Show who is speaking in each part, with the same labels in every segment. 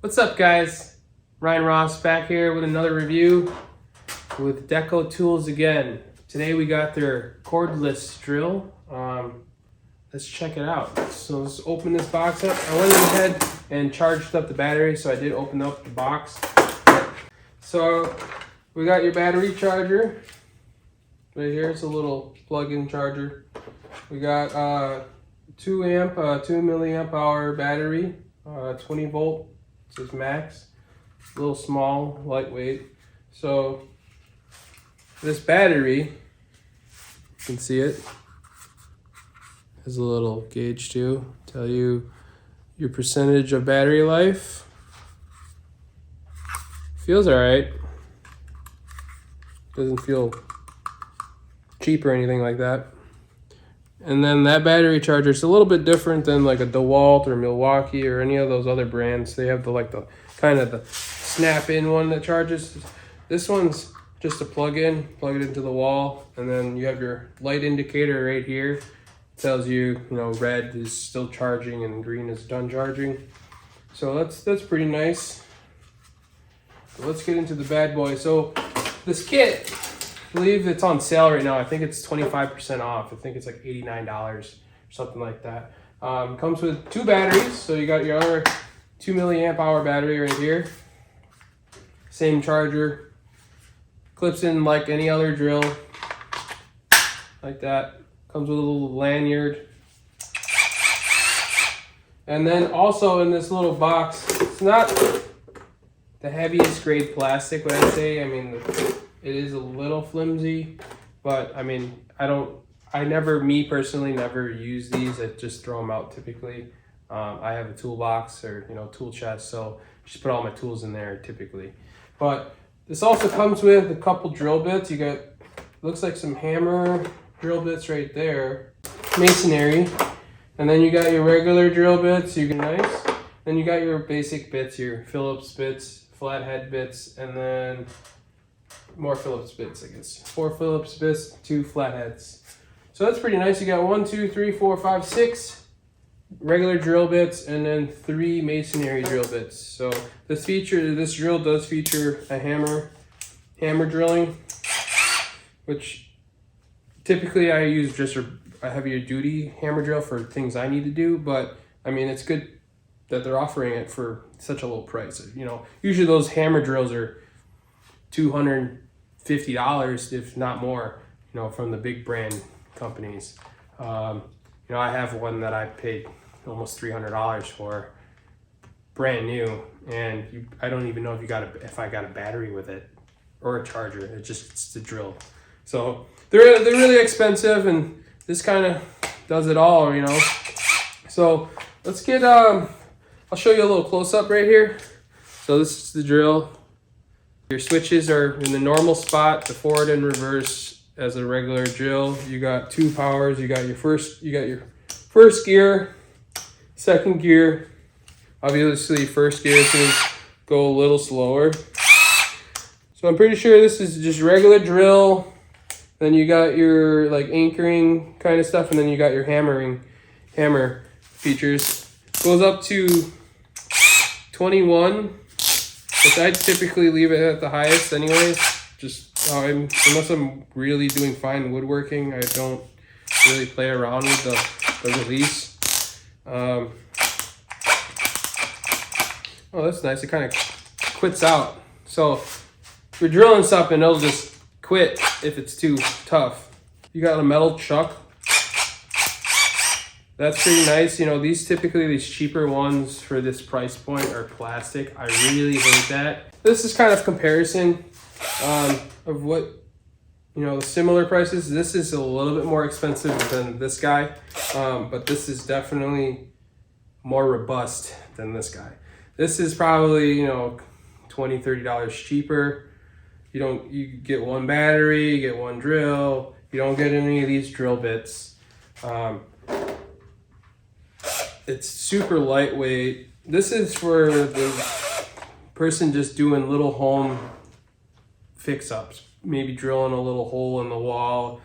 Speaker 1: What's up, guys? Ryan Ross back here with another review with Deko Tools again. Today we got their cordless drill. Let's check it out. So let's open this box up. I went ahead and charged up the battery, so I did open up the box. So we got your battery charger right here. It's a little plug-in charger. We got 2 milliamp hour battery, 20 volt. This is max, a little small, lightweight. So this battery, you can see it, has a little gauge too, tell you your percentage of battery life. Feels all right. Doesn't feel cheap or anything like that. And then that battery charger is a little bit different than like a DeWalt or Milwaukee or any of those other brands. They have the kind of the snap-in one that charges. This one's just a plug it into the wall, and then you have your light indicator right here. It tells you, red is still charging and green is done charging. So that's pretty nice. So let's get into the bad boy. So this kit, I believe it's on sale right now. I think it's 25% off. I think it's like $89 or something like that. Comes with 2 batteries. So you got your other 2 milliamp hour battery right here. Same charger. Clips in like any other drill. Like that. Comes with a little lanyard. And then also in this little box, it's not the heaviest grade plastic, would I say. I mean, it is a little flimsy, but I mean, me personally never use these. I just throw them out typically. I have a toolbox or, tool chest, so just put all my tools in there typically. But this also comes with a couple drill bits. You got, looks like some hammer drill bits right there, masonry, and then you got your regular drill bits. You get nice. Then you got your basic bits, your Phillips bits, flathead bits, and then more Phillips bits, I guess. 4 Phillips bits, 2 flatheads. So that's pretty nice. You got 1, 2, 3, 4, 5, 6 regular drill bits, and then 3 masonry drill bits. So this drill does feature a hammer drilling, which typically I use just a heavier duty hammer drill for things I need to do. But I mean, it's good that they're offering it for such a low price. Usually those hammer drills are $250, if not more, from the big brand companies. I have one that I paid almost $300 for, brand new, and I don't even know if I got a battery with it or a charger. It's the drill. So they're really expensive, and this kind of does it all, So let's get I'll show you a little close up right here. So this is the drill. Your switches are in the normal spot, the forward and reverse as a regular drill. You got 2 powers. You got your first gear, second gear. Obviously, first gear is going to go a little slower. So I'm pretty sure this is just regular drill. Then you got your like anchoring kind of stuff, and then you got your hammer features. Goes up to 21. Which I typically leave it at the highest anyways. Unless I'm really doing fine woodworking, I don't really play around with the release. Oh, that's nice. It kind of quits out. So if you're drilling something, it'll just quit if it's too tough. You got a metal chuck. That's pretty nice. These cheaper ones for this price point are plastic. I really hate that. This is kind of comparison of what, the similar prices. This is a little bit more expensive than this guy, but this is definitely more robust than this guy. This is probably, $20, $30 cheaper. You get 1 battery, you get 1 drill. You don't get any of these drill bits. It's super lightweight. This is for the person just doing little home fix-ups, maybe drilling a little hole in the wall,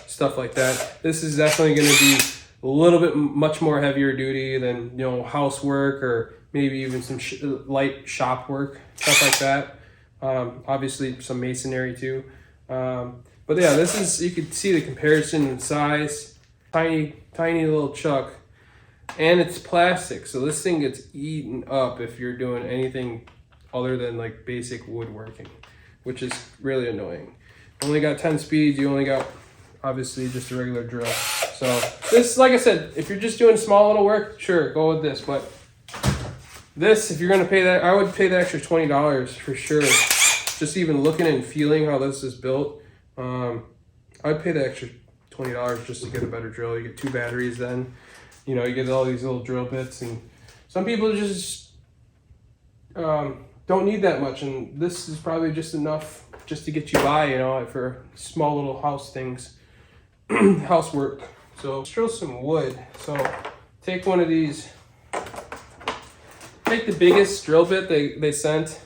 Speaker 1: stuff like that. This is definitely going to be a little bit much more heavier duty than housework, or maybe even some light shop work, stuff like that. Obviously some masonry too. But yeah, this is, you can see the comparison in size. Tiny little chuck, and it's plastic, so this thing gets eaten up if you're doing anything other than like basic woodworking, which is really annoying. Only got 10 speeds. You only got obviously just a regular drill. So this, like I said, if you're just doing small little work, sure, go with this. But this, if you're gonna pay that, I would pay the extra $20 for sure. Just even looking and feeling how this is built, I'd pay the extra $20 just to get a better drill. You get 2 batteries then. You know, you get all these little drill bits, and some people just don't need that much, and this is probably just enough just to get you by, you know, for small little house things, housework. So let's drill some wood. So take one of these, take the biggest drill bit they sent.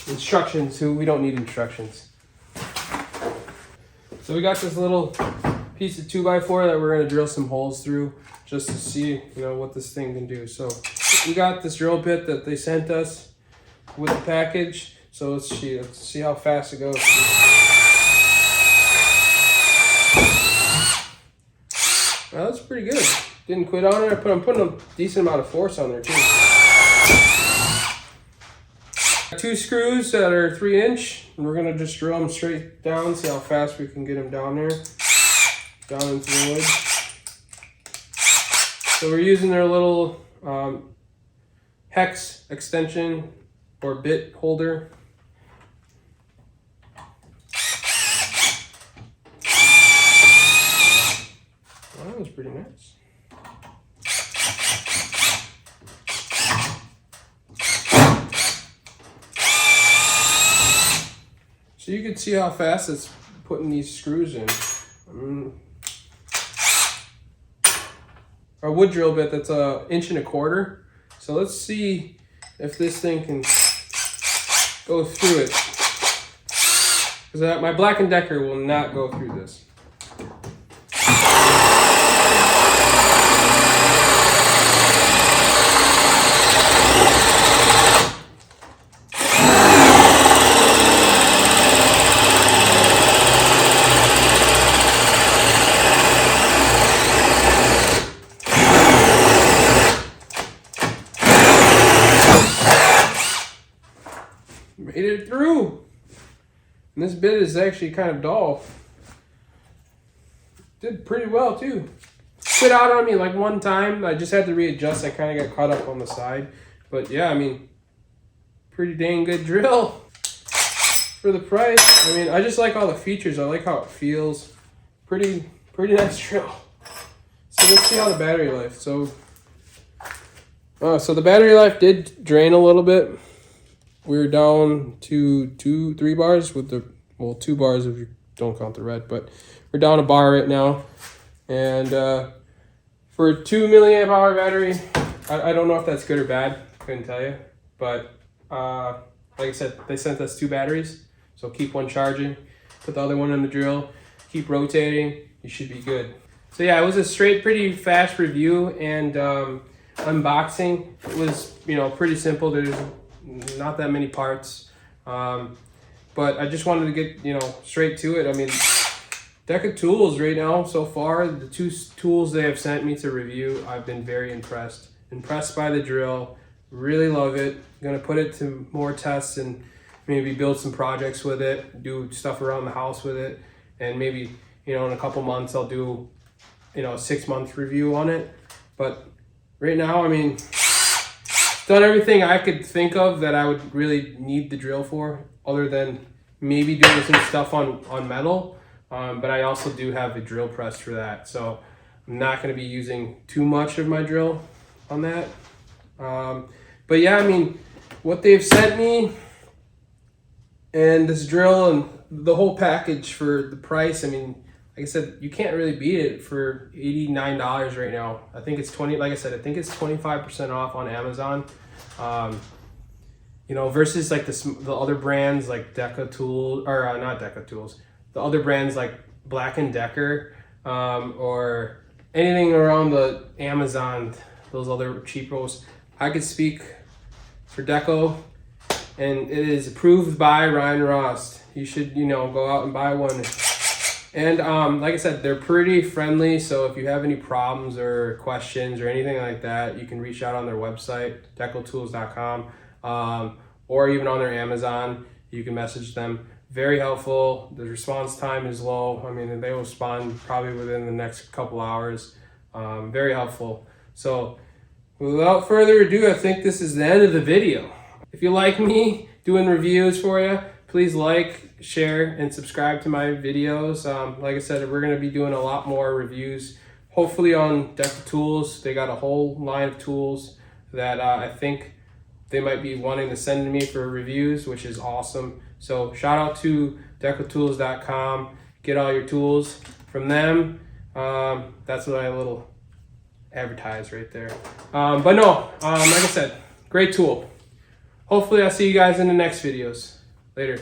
Speaker 1: Instructions, we don't need instructions. So we got this little piece of 2x4 that we're gonna drill some holes through just to see, you know, what this thing can do. So we got this drill bit that they sent us with the package. So let's see how fast it goes. Well, that's pretty good. Didn't quit on it. I'm putting a decent amount of force on there too. 2 screws that are 3-inch, and we're gonna just drill them straight down, see how fast we can get them down there, down into the wood. So we're using their little hex extension or bit holder. Well, that was pretty nice. So you can see how fast it's putting these screws in. Our wood drill bit, that's 1.25 inches. So let's see if this thing can go through it. Because my Black & Decker will not go through this. Made it through. And this bit is actually kind of dull. Did pretty well too. Spit out on me like one time. I just had to readjust. I kind of got caught up on the side. But yeah, I mean, pretty dang good drill for the price. I mean, I just like all the features. I like how it feels. Pretty nice drill. So let's see how the battery life. So the battery life did drain a little bit. We're down to 3 bars with the, well, 2 bars if you don't count the red, but we're down a bar right now. And for a 2 milliamp hour battery, I don't know if that's good or bad. Couldn't tell you. But like I said, they sent us 2 batteries. So keep one charging, put the other one in the drill, keep rotating, you should be good. So yeah, it was a straight, pretty fast review and unboxing. It was, you know, pretty simple. There's not that many parts, but I just wanted to get, you know, straight to it. I mean, Deka tools right now, so far, the 2 tools they have sent me to review, I've been very impressed by the drill. Really love it. Gonna put it to more tests and maybe build some projects with it, do stuff around the house with it, and maybe, you know, in a couple months I'll do, you know, a 6-month review on it. But right now, I mean, done everything I could think of that I would really need the drill for, other than maybe doing some stuff on metal. But I also do have a drill press for that, so I'm not going to be using too much of my drill on that. But yeah, I mean, what they've sent me and this drill and the whole package for the price, I mean, like I said, you can't really beat it for $89 right now. I think it's 20. Like I said, I think it's 25% off on Amazon. You know, versus like the other brands like Deka Tools, or not Deka Tools, the other brands like Black & Decker, or anything around the Amazon, those other cheapos. I could speak for Deko, and it is approved by Ryan Rost. You should, go out and buy one. And like I said, they're pretty friendly, so if you have any problems or questions or anything like that, you can reach out on their website, dekotools.com, or even on their Amazon. You can message them. Very helpful. The response time is low. I mean, they will respond probably within the next couple hours. Very helpful. So without further ado, I think this is the end of the video. If you like me doing reviews for you, please like, share, and subscribe to my videos. Like I said, we're going to be doing a lot more reviews, hopefully on Deko Tools. They got a whole line of tools that I think they might be wanting to send to me for reviews, which is awesome. So shout out to dekotools.com. Get all your tools from them. That's my little advertise right there. But no, like I said, great tool. Hopefully I'll see you guys in the next videos. Later.